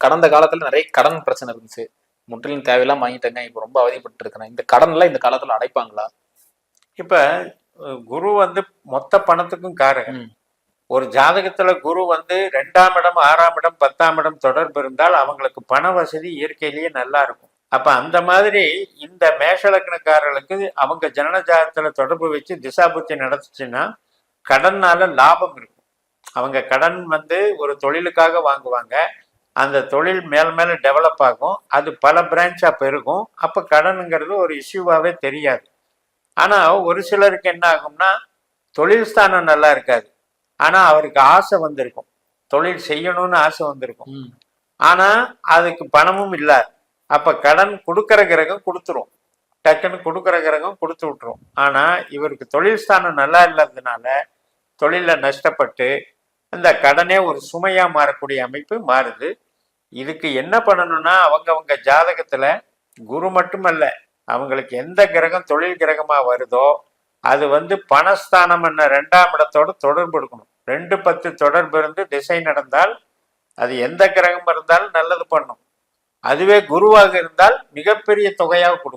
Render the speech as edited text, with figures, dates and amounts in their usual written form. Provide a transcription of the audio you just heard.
கடந்த காலத்துல நிறைய கடன் பிரச்சனை இருந்துச்சு, முற்றிலும் தேவையெல்லாம் வாங்கிட்டேங்க, இப்ப ரொம்ப அவதிப்பட்டு இருக்கிறேன், இந்த கடன் எல்லாம் இந்த காலத்துல அடைப்பாங்களா? இப்ப குரு மொத்த பணத்துக்கும் காரகன். ஒரு ஜாதகத்துல குரு 2ஆம் இடம், 6ஆம் இடம், 10ஆம் இடம் தொடர்பு இருந்தால் அவங்களுக்கு பண வசதி இயற்கையிலேயே நல்லா இருக்கும். அப்ப அந்த மாதிரி இந்த மேஷ லக்னக்காரர்களுக்கு அவங்க ஜனன ஜாதகத்துல தொடர்பு வச்சு திசாபுத்தி நடத்துச்சுன்னா கடன்னால லாபம் இருக்கும். அவங்க கடன் ஒரு தொழிலுக்காக வாங்குவாங்க, அந்த தொழில் மேல மேல டெவலப் ஆகும், அது பல பிரான்ச்சா பெருகும். அப்ப கடனுங்கிறது ஒரு இஷ்யூவாவே தெரியாது. ஆனா ஒரு சிலருக்கு என்ன ஆகும்னா தொழில் ஸ்தானம் நல்லா இருக்காது, ஆனா அவருக்கு ஆசை வந்திருக்கும், தொழில் செய்யணும்னு ஆசை வந்திருக்கும், ஆனா அதுக்கு பணமும் இல்ல. அப்ப கடன் கொடுக்கற கிரகம் கொடுத்துரும், டக்குன்னு கொடுக்கற கிரகம் கொடுத்து விட்டுரும். ஆனா இவருக்கு தொழில் ஸ்தானம் நல்லா இல்லாததுனால தொழில நஷ்டப்பட்டு இந்த கடனே ஒரு சுமையா மாறக்கூடிய அமைப்பு மாறுது. இதுக்கு என்ன பண்ணணும்னா அவங்க ஜாதகத்துல குரு மட்டுமல்ல, அவங்களுக்கு எந்த கிரகம் தொழில் கிரகமா வருதோ அது பணஸ்தானம் என்ன 2ஆம் இடத்தோட தொடர்பு எடுக்கணும். 2-10 தொடர்பு இருந்து திசை நடந்தால் அது எந்த கிரகம் இருந்தாலும் நல்லது பண்ணும். அதுவே குருவாக இருந்தால் மிகப்பெரிய தொகையாக கொடுக்கும்.